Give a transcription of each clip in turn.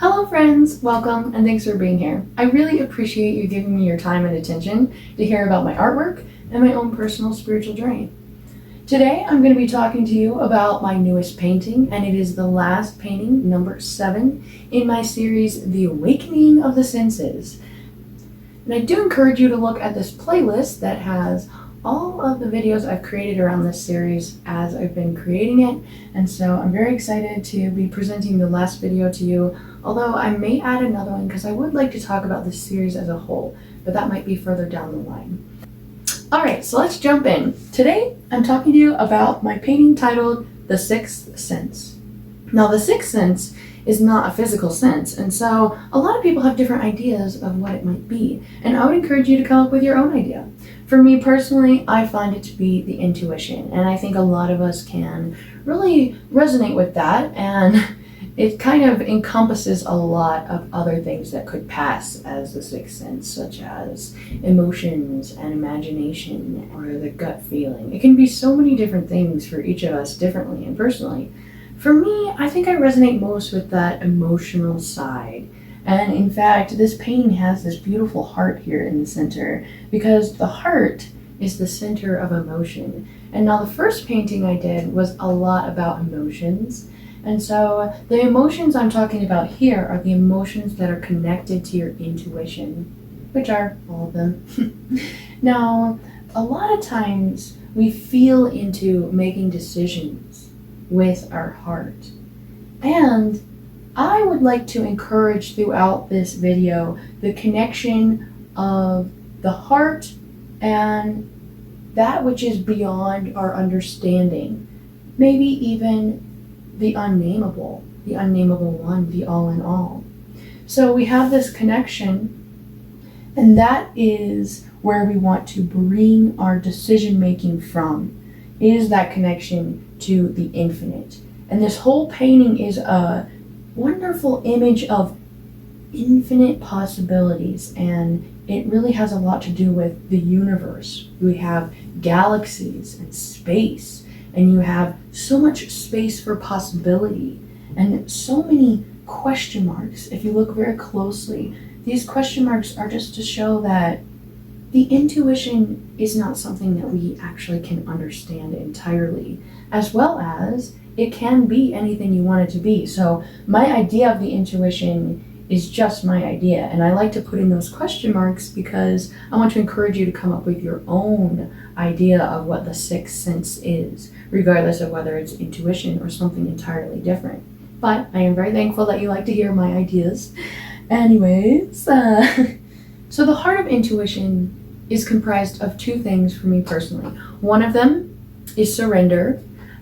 Hello friends, welcome and thanks for being here. I really appreciate you giving me your time and attention to hear about my artwork and my own personal spiritual journey. Today I'm going to be talking to you about my newest painting, and it is the last painting, number 7, in my series, The Awakening of the Senses. And I do encourage you to look at this playlist that has all of the videos I've created around this series as I've been creating it, and so I'm very excited to be presenting the last video to you, although I may add another one because I would like to talk about this series as a whole, but that might be further down the line. Alright, so let's jump in. Today I'm talking to you about my painting titled The Sixth Sense. Now the sixth sense is not a physical sense, and so a lot of people have different ideas of what it might be, and I would encourage you to come up with your own idea. For me personally, I find it to be the intuition, and I think a lot of us can really resonate with that, and it kind of encompasses a lot of other things that could pass as the sixth sense, such as emotions and imagination or the gut feeling. It can be so many different things for each of us differently and personally. For me, I think I resonate most with that emotional side. And in fact, this painting has this beautiful heart here in the center, because the heart is the center of emotion. And now the first painting I did was a lot about emotions. And so the emotions I'm talking about here are the emotions that are connected to your intuition, which are all of them. Now, a lot of times we feel into making decisions with our heart. And I would like to encourage throughout this video the connection of the heart and that which is beyond our understanding, maybe even the unnameable one, the all in all. So we have this connection, and that is where we want to bring our decision making from, is that connection to the infinite. And this whole painting is a wonderful image of infinite possibilities, and it really has a lot to do with the universe. We have galaxies and space, and you have so much space for possibility and so many question marks. If you look very closely, these question marks are just to show that the intuition is not something that we actually can understand entirely, as well as it can be anything you want it to be. So my idea of the intuition is just my idea, and I like to put in those question marks because I want to encourage you to come up with your own idea of what the sixth sense is, regardless of whether it's intuition or something entirely different. But I am very thankful that you like to hear my ideas. Anyways, so the heart of intuition is comprised of two things for me personally. One of them is surrender,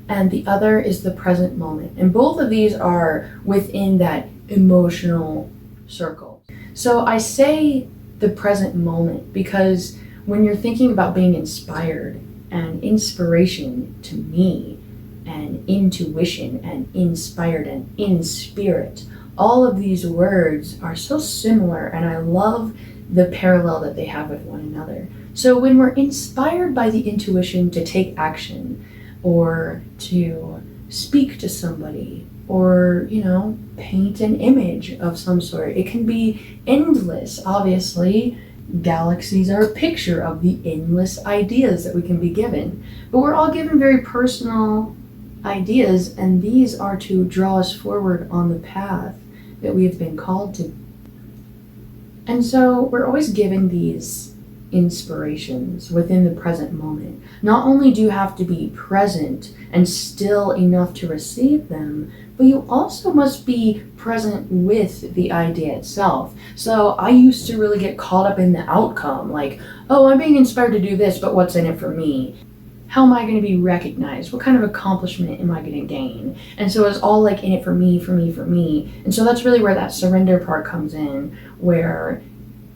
and the other is the present moment. And both of these are within that emotional circle. So I say the present moment because when you're thinking about being inspired, and inspiration to me, and intuition, and inspired, and in spirit, all of these words are so similar, and I love the parallel that they have with one another. So when we're inspired by the intuition to take action, or to speak to somebody, or, paint an image of some sort, it can be endless. Obviously, galaxies are a picture of the endless ideas that we can be given. But we're all given very personal ideas, and these are to draw us forward on the path that we have been called to. And so we're always given these inspirations within the present moment. Not only do you have to be present and still enough to receive them, but you also must be present with the idea itself. So I used to really get caught up in the outcome, like, oh, I'm being inspired to do this, but what's in it for me? How am I going to be recognized? What kind of accomplishment am I going to gain? And so it's all like in it for me, for me, for me. And so that's really where that surrender part comes in, where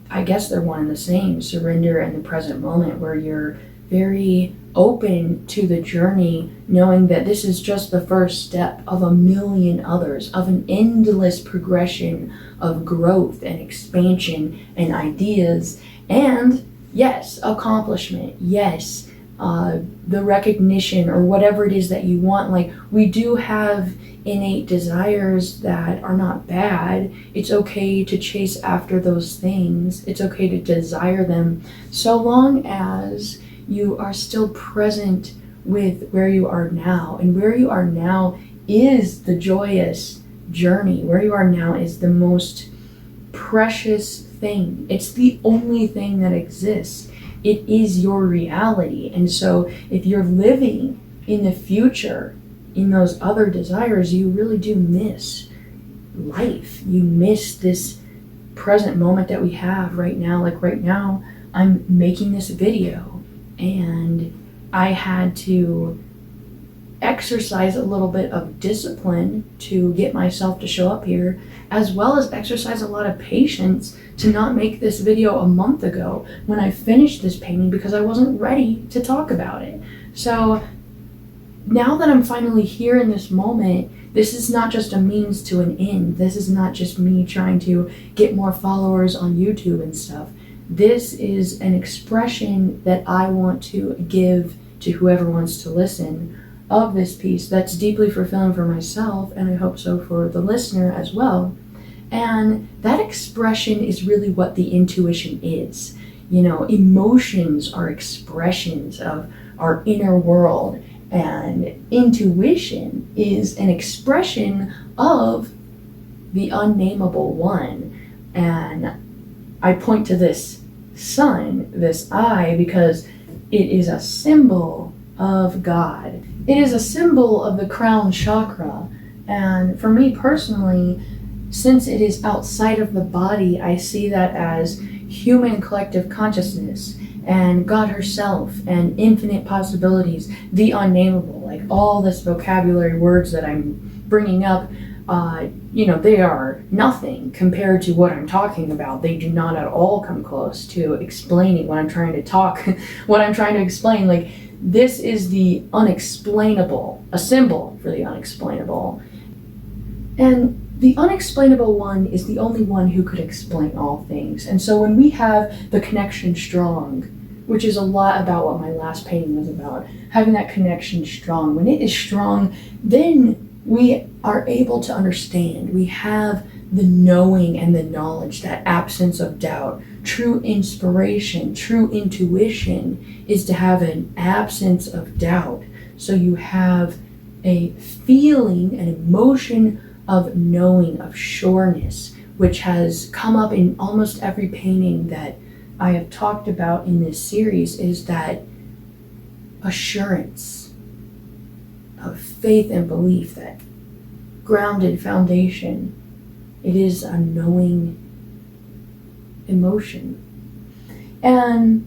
I guess they're one and the same, surrender and the present moment, where you're very open to the journey, knowing that this is just the first step of a million others, of an endless progression of growth and expansion and ideas, and yes, accomplishment, yes, the recognition or whatever it is that you want. Like, we do have innate desires that are not bad. It's okay to chase after those things. It's okay to desire them, so long as you are still present with where you are now. And where you are now is the joyous journey. Where you are now is the most precious thing. It's the only thing that exists. It is your reality. And so if you're living in the future in those other desires, you really do miss life. You miss this present moment that we have right now. Like right now, I'm making this video and I had to exercise a little bit of discipline to get myself to show up here, as well as exercise a lot of patience to not make this video a month ago when I finished this painting, because I wasn't ready to talk about it. So now that I'm finally here in this moment, this is not just a means to an end. This is not just me trying to get more followers on YouTube and stuff. This is an expression that I want to give to whoever wants to listen of this piece that's deeply fulfilling for myself, and I hope so for the listener as well. And that expression is really what the intuition is. You know, emotions are expressions of our inner world, and intuition is an expression of the unnameable one. And I point to this sun, this eye, because it is a symbol of God. It is a symbol of the crown chakra. And for me personally, since it is outside of the body, I see that as human collective consciousness and God herself and infinite possibilities, the unnameable. Like all this vocabulary words that I'm bringing up, they are nothing compared to what I'm talking about. They do not at all come close to explaining what I'm trying to talk, what I'm trying to explain. Like, this is the unexplainable, a symbol for the unexplainable. And the unexplainable one is the only one who could explain all things. And so when we have the connection strong, which is a lot about what my last painting was about, having that connection strong, when it is strong, then we are able to understand. We have the knowing and the knowledge, that absence of doubt. True inspiration, true intuition is to have an absence of doubt. So you have a feeling, an emotion of knowing, of sureness, which has come up in almost every painting that I have talked about in this series, is that assurance of faith and belief, that grounded foundation. It is a knowing emotion. And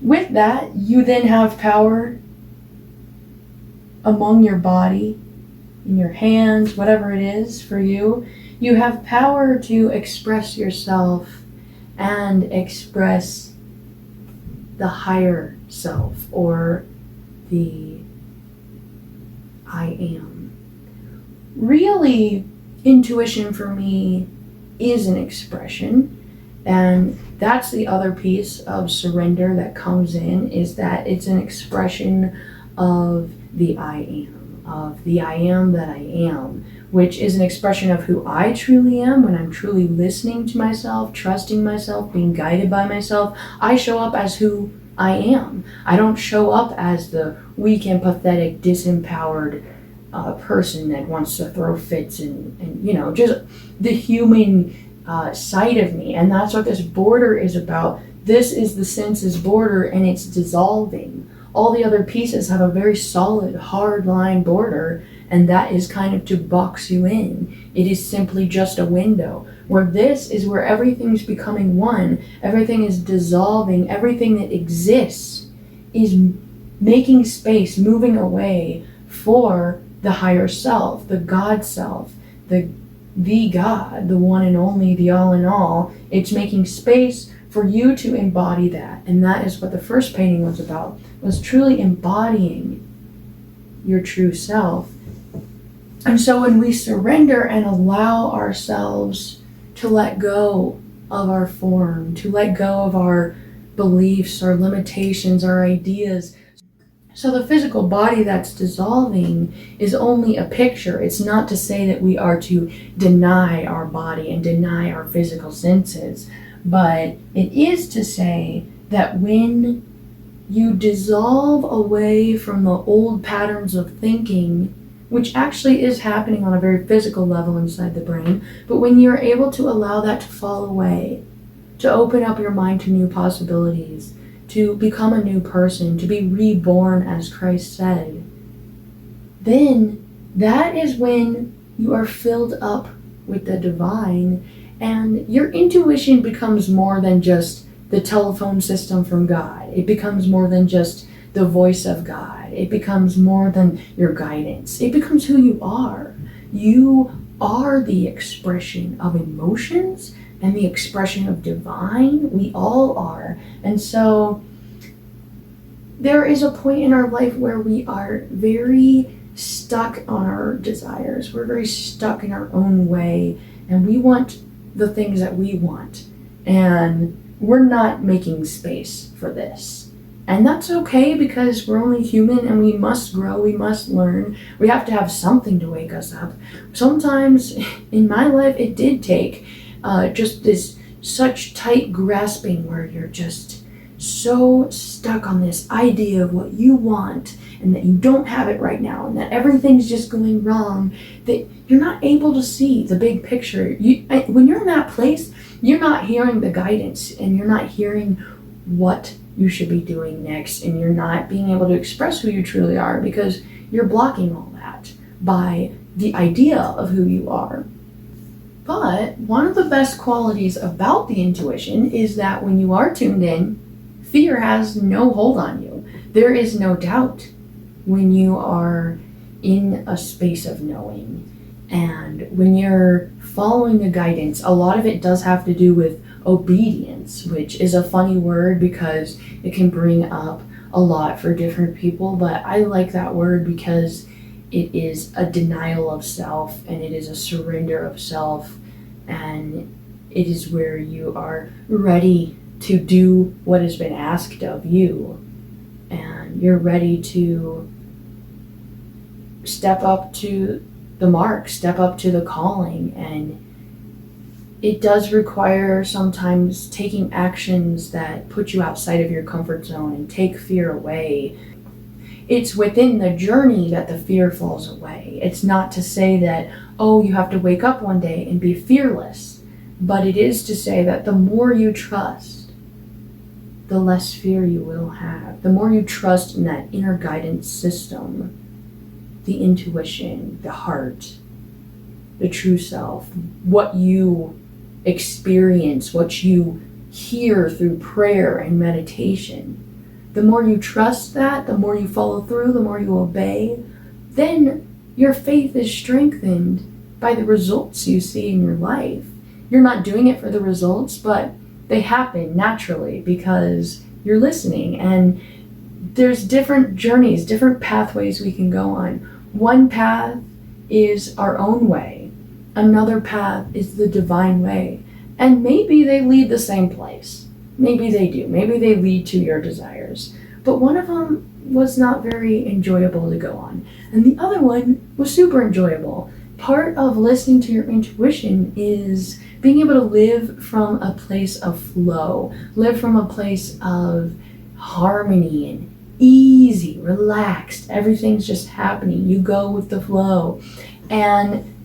with that, you then have power among your body, in your hands, whatever it is for you. You have power to express yourself and express the higher self, or the I am. Really, intuition for me is an expression, and that's the other piece of surrender that comes in, is that it's an expression of the I am, of the I am that I am, which is an expression of who I truly am. When I'm truly listening to myself, trusting myself, being guided by myself, I show up as who I am. I don't show up as the weak and pathetic, disempowered person that wants to throw fits and just the human side of me. And that's what this border is about. This is the senses border, and it's dissolving. All the other pieces have a very solid, hard line border, and that is kind of to box you in. It is simply just a window. Where this is where everything's becoming one, everything is dissolving, everything that exists is making space, moving away for the higher self, the God self, the God, the one and only, the all in all. It's making space for you to embody that. And that is what the first painting was about, was truly embodying your true self. And so when we surrender and allow ourselves to let go of our form, to let go of our beliefs, our limitations, our ideas, So the physical body that's dissolving is only a picture. It's not to say that we are to deny our body and deny our physical senses, but it is to say that when you dissolve away from the old patterns of thinking, which actually is happening on a very physical level inside the brain, but when you're able to allow that to fall away, to open up your mind to new possibilities, to become a new person, to be reborn as Christ said, then that is when you are filled up with the divine, and your intuition becomes more than just the telephone system from God. It becomes more than just the voice of God. It becomes more than your guidance. It becomes who you are. You are the expression of emotions and the expression of divine. We all are. And so there is a point in our life where we are very stuck on our desires. We're very stuck in our own way, and we want the things that we want. And we're not making space for this. And that's okay, because we're only human and we must grow, we must learn. We have to have something to wake us up. Sometimes in my life it did take just this such tight grasping where you're just so stuck on this idea of what you want and that you don't have it right now and that everything's just going wrong, that you're not able to see the big picture. When you're in that place, you're not hearing the guidance and you're not hearing what you should be doing next, and you're not being able to express who you truly are because you're blocking all that by the idea of who you are. But one of the best qualities about the intuition is that when you are tuned in, fear has no hold on you. There is no doubt when you are in a space of knowing. And when you're following the guidance, a lot of it does have to do with obedience, which is a funny word because it can bring up a lot for different people. But I like that word because it is a denial of self and it is a surrender of self. And it is where you are ready to do what has been asked of you. And you're ready to step up to the mark, step up to the calling. And it does require sometimes taking actions that put you outside of your comfort zone and take fear away. It's within the journey that the fear falls away. It's not to say that, oh, you have to wake up one day and be fearless, but it is to say that the more you trust, the less fear you will have. The more you trust in that inner guidance system, the intuition, the heart, the true self, what you experience, what you hear through prayer and meditation. The more you trust that, the more you follow through, the more you obey, then your faith is strengthened by the results you see in your life. You're not doing it for the results, but they happen naturally because you're listening. And there's different journeys, different pathways we can go on. One path is our own way. Another path is the divine way. And maybe they lead the same place. Maybe they do. Maybe they lead to your desires. But one of them was not very enjoyable to go on. And the other one was super enjoyable. Part of listening to your intuition is being able to live from a place of flow, live from a place of harmony and easy, relaxed. Everything's just happening. You go with the flow. And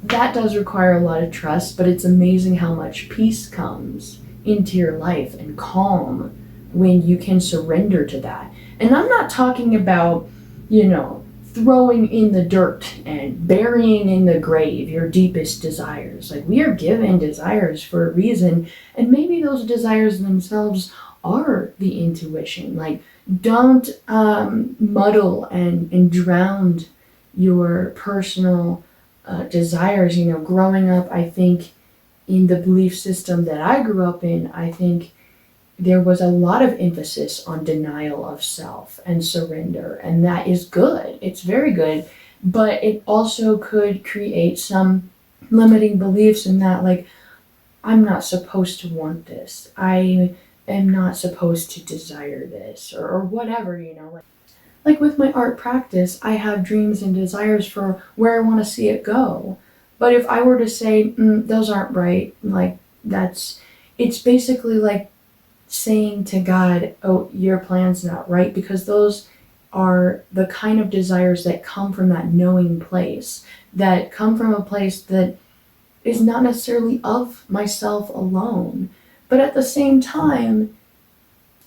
that does require a lot of trust, but it's amazing how much peace comes into your life and calm when you can surrender to that. And I'm not talking about, throwing in the dirt and burying in the grave your deepest desires. Like, we are given desires for a reason, and maybe those desires themselves are the intuition. Like, don't muddle and drown your personal desires. Growing up, I think in the belief system that I grew up in, I think there was a lot of emphasis on denial of self and surrender, and that is good. It's very good, but it also could create some limiting beliefs in that, like, I'm not supposed to want this. I am not supposed to desire this, or whatever, Like with my art practice, I have dreams and desires for where I want to see it go. But if I were to say, those aren't right, like it's basically like saying to God, oh, your plan's not right, because those are the kind of desires that come from that knowing place, that come from a place that is not necessarily of myself alone. But at the same time,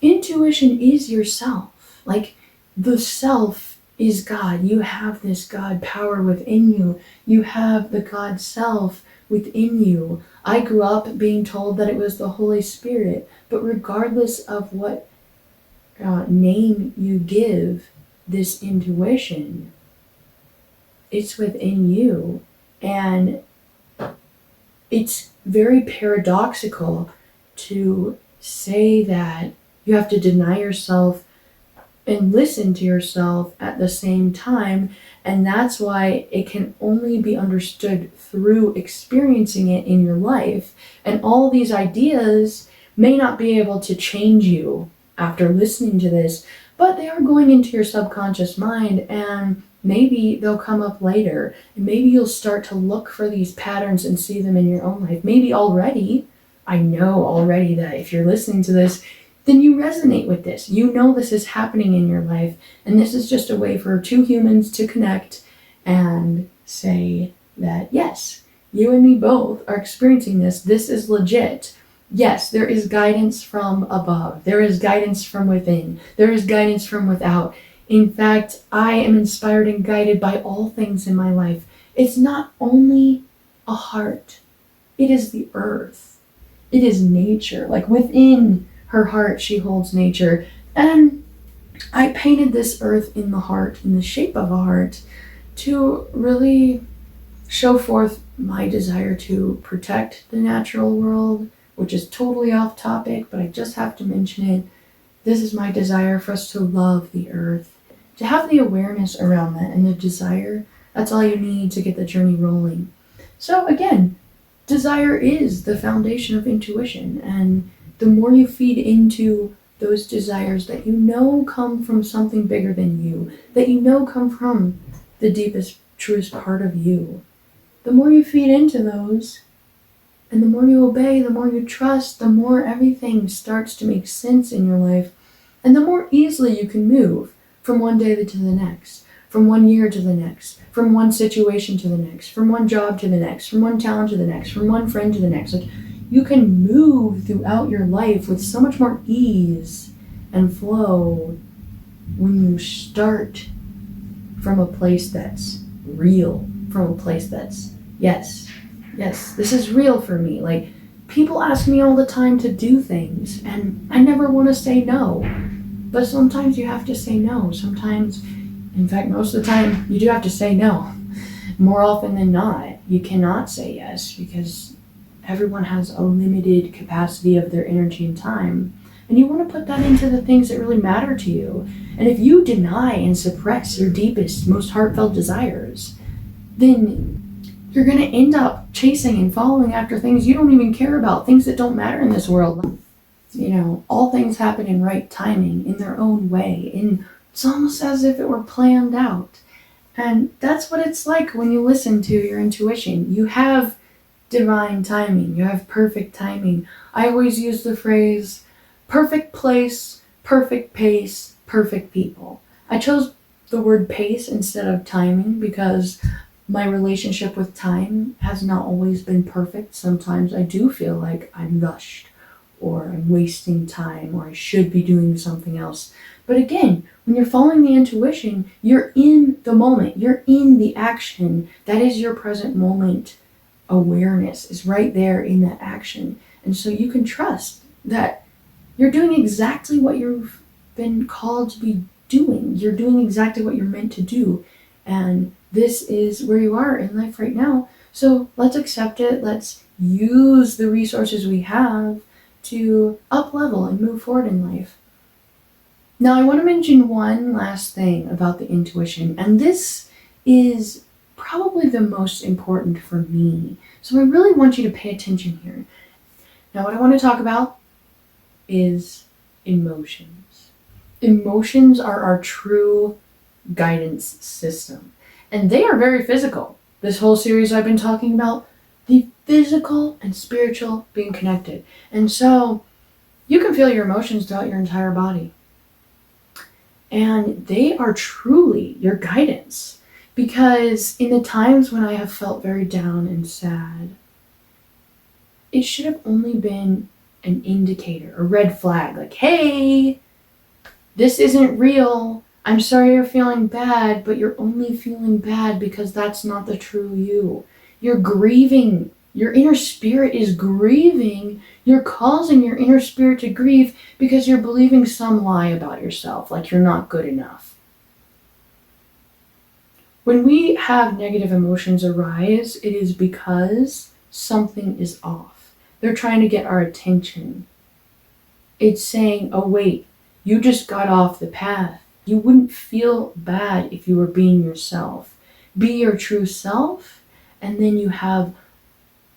intuition is yourself. Like the self is God. You have this God power within you. You have the God self within you. I grew up being told that it was the Holy Spirit, but regardless of what name you give this intuition, it's within you. And it's very paradoxical to say that you have to deny yourself and listen to yourself at the same time. And that's why it can only be understood through experiencing it in your life. And all these ideas may not be able to change you after listening to this, but they are going into your subconscious mind, and maybe they'll come up later. And maybe you'll start to look for these patterns and see them in your own life. Maybe already, I know already that if you're listening to this, then you resonate with this. You know this is happening in your life, and this is just a way for two humans to connect and say that, yes, you and me both are experiencing this. This is legit. Yes, there is guidance from above. There is guidance from within. There is guidance from without. In fact, I am inspired and guided by all things in my life. It's not only a heart. It is the earth. It is nature. Like within her heart, she holds nature. And I painted this earth in the heart, in the shape of a heart, to really show forth my desire to protect the natural world, which is totally off topic, but I just have to mention it. This is my desire for us to love the earth, to have the awareness around that and the desire. That's all you need to get the journey rolling. So again, desire is the foundation of intuition, and the more you feed into those desires that you know come from something bigger than you, that you know come from the deepest, truest part of you, the more you feed into those, and the more you obey, the more you trust, the more everything starts to make sense in your life, and the more easily you can move from one day to the next, from 1 year to the next, from one situation to the next, from one job to the next, from one talent to the next, from one friend to the next. Like, you can move throughout your life with so much more ease and flow when you start from a place that's real, from a place that's, yes, this is real for me. Like, people ask me all the time to do things, and I never want to say no. But sometimes you have to say no. Sometimes, in fact, most of the time, you do have to say no. More often than not, you cannot say yes, because everyone has a limited capacity of their energy and time. And you want to put that into the things that really matter to you. And if you deny and suppress your deepest, most heartfelt desires, then you're going to end up chasing and following after things you don't even care about, things that don't matter in this world. You know, all things happen in right timing, in their own way, and it's almost as if it were planned out. And that's what it's like when you listen to your intuition. You have divine timing. You have perfect timing. I always use the phrase, perfect place, perfect pace, perfect people. I chose the word pace instead of timing because my relationship with time has not always been perfect. Sometimes I do feel like I'm rushed, or I'm wasting time, or I should be doing something else. But again, when you're following the intuition, you're in the moment. You're in the action. That is your present moment. Awareness is right there in that action. And so you can trust that you're doing exactly what you've been called to be doing. You're doing exactly what you're meant to do. And this is where you are in life right now. So let's accept it. Let's use the resources we have to up-level and move forward in life. Now, I want to mention one last thing about the intuition, and this is probably the most important for me. So I really want you to pay attention here. Now, what I want to talk about is emotions. Emotions are our true guidance system. And they are very physical. This whole series I've been talking about the physical and spiritual being connected. And so you can feel your emotions throughout your entire body. And they are truly your guidance. Because in the times when I have felt very down and sad, it should have only been an indicator, a red flag, like, hey, this isn't real. I'm sorry you're feeling bad, but you're only feeling bad because that's not the true you. You're grieving. Your inner spirit is grieving. You're causing your inner spirit to grieve because you're believing some lie about yourself, like you're not good enough. When we have negative emotions arise, it is because something is off. They're trying to get our attention. It's saying, oh wait, you just got off the path. You wouldn't feel bad if you were being yourself. Be your true self, and then you have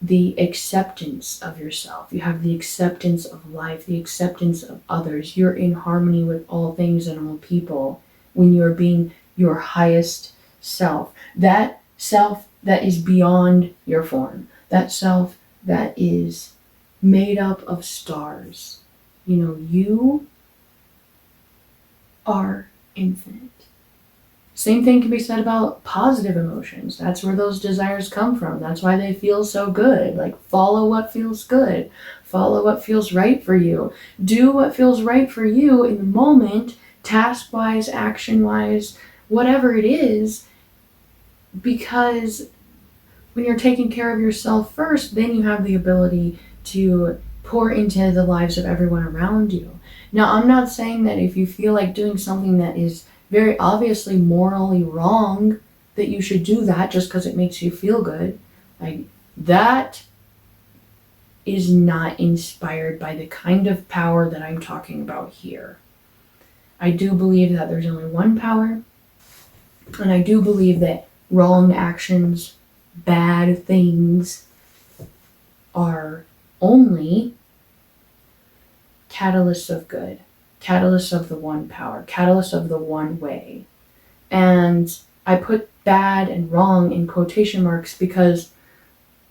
the acceptance of yourself. You have the acceptance of life, the acceptance of others. You're in harmony with all things and all people when you're being your highest self. That self that is beyond your form. That self that is made up of stars. You are infinite. Same thing can be said about positive emotions. That's where those desires come from. That's why they feel so good. Like, follow what feels good. Follow what feels right for you. Do what feels right for you in the moment, task-wise, action-wise, whatever it is, because when you're taking care of yourself first, then you have the ability to pour into the lives of everyone around you. Now, I'm not saying that if you feel like doing something that is very obviously morally wrong, that you should do that just because it makes you feel good. Like, that is not inspired by the kind of power that I'm talking about here. I do believe that there's only one power, and I do believe that wrong actions, bad things, are only catalysts of good, catalysts of the one power, catalysts of the one way. And I put bad and wrong in quotation marks because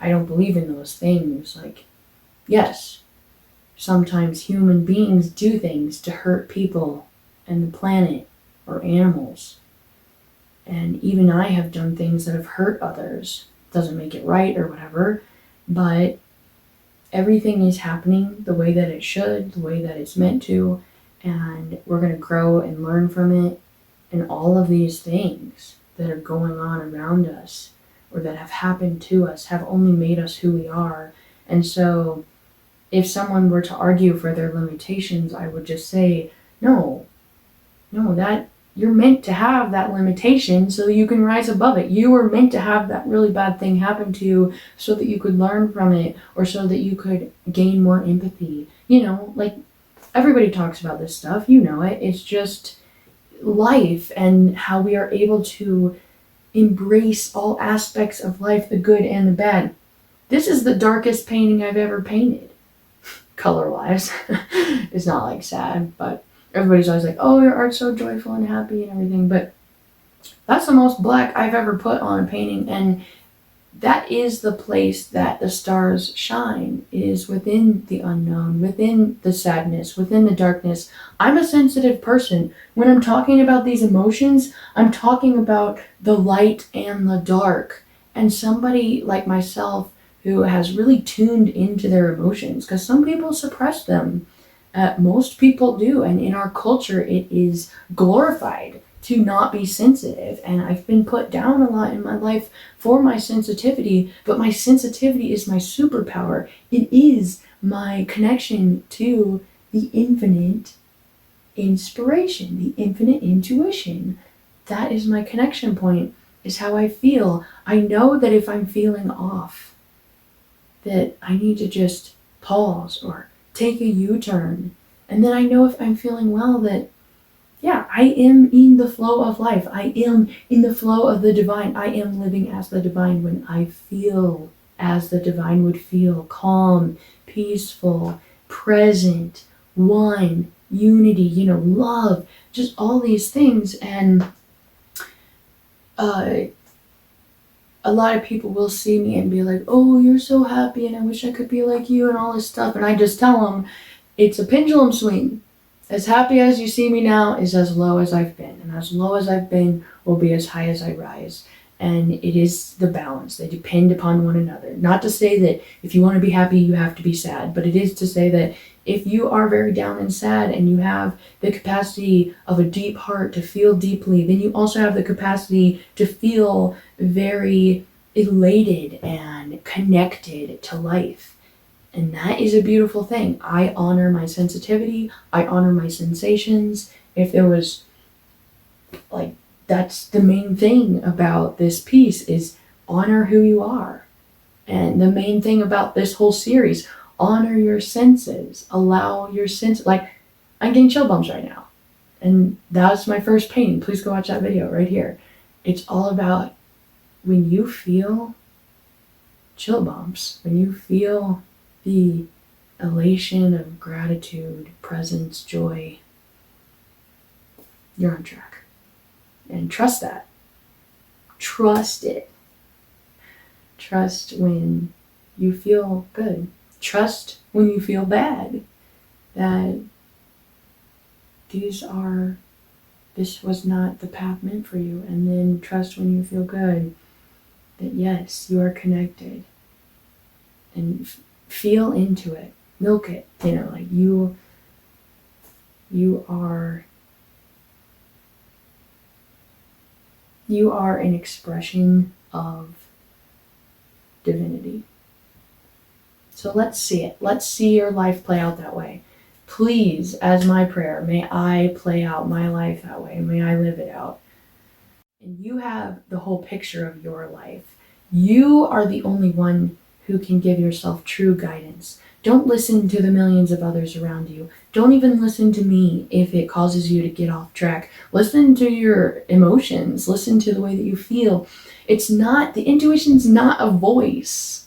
I don't believe in those things. Like, yes, sometimes human beings do things to hurt people and the planet or animals. And even I have done things that have hurt others. Doesn't make it right or whatever, but everything is happening the way that it should, the way that it's meant to, and we're going to grow and learn from it. And all of these things that are going on around us or that have happened to us have only made us who we are. And so if someone were to argue for their limitations, I would just say, no, that you're meant to have that limitation so that you can rise above it. You were meant to have that really bad thing happen to you so that you could learn from it or so that you could gain more empathy. Like, everybody talks about this stuff. You know it. It's just life and how we are able to embrace all aspects of life, the good and the bad. This is the darkest painting I've ever painted, color-wise. It's not like sad, but everybody's always like, oh, your art's so joyful and happy and everything, but that's the most black I've ever put on a painting, and that is the place that the stars shine, is within the unknown, within the sadness, within the darkness. I'm a sensitive person. When I'm talking about these emotions, I'm talking about the light and the dark, and somebody like myself who has really tuned into their emotions, because some people suppress them. Most people do, and in our culture it is glorified to not be sensitive, and I've been put down a lot in my life for my sensitivity, but my sensitivity is my superpower. It is my connection to the infinite inspiration, the infinite intuition. That is my connection point, is how I feel. I know that if I'm feeling off, that I need to just pause or take a U-turn. And then I know if I'm feeling well that, yeah, I am in the flow of life. I am in the flow of the divine. I am living as the divine when I feel as the divine would feel. Calm, peaceful, present, one, unity, love, just all these things. And a lot of people will see me and be like, oh, you're so happy and I wish I could be like you and all this stuff. And I just tell them it's a pendulum swing. As happy as you see me now is as low as I've been. And as low as I've been will be as high as I rise. And it is the balance. They depend upon one another. Not to say that if you want to be happy, you have to be sad. But it is to say that if you are very down and sad and you have the capacity of a deep heart to feel deeply, then you also have the capacity to feel very elated and connected to life. And that is a beautiful thing. I honor my sensitivity. I honor my sensations. If there was like, that's the main thing about this piece is honor who you are. And the main thing about this whole series, honor your senses, allow your sense, like I'm getting chill bumps right now. And that's my first painting. Please go watch that video right here. It's all about when you feel chill bumps, when you feel the elation of gratitude, presence, joy, you're on track. And trust that. Trust it. Trust when you feel good. Trust when you feel bad. That this was not the path meant for you. And then trust when you feel good. That yes, you are connected. And feel into it. Milk it. Like you are an expression of divinity. So let's see it. Let's see your life play out that way. Please, as my prayer, may I play out my life that way. May I live it out. And you have the whole picture of your life. You are the only one who can give yourself true guidance. Don't listen to the millions of others around you. Don't even listen to me if it causes you to get off track. Listen to your emotions. Listen to the way that you feel. The intuition's not a voice.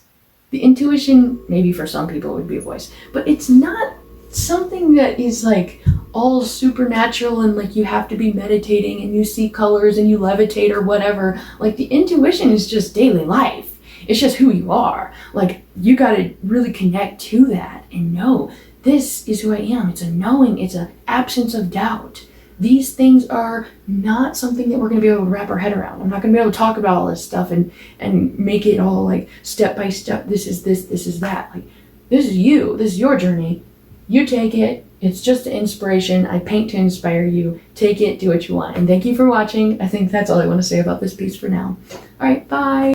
The intuition, maybe for some people it would be a voice, but it's not something that is like all supernatural and like you have to be meditating and you see colors and you levitate or whatever. Like the intuition is just daily life. It's just who you are. Like you got to really connect to that and know this is who I am. It's a knowing. It's an absence of doubt. These things are not something that we're going to be able to wrap our head around. I'm not going to be able to talk about all this stuff and make it all like step by step. This is this is that. Like this is you. This is your journey. You take it. It's just an inspiration. I paint to inspire you. Take it. Do what you want. And thank you for watching. I think that's all I want to say about this piece for now. All right. Bye.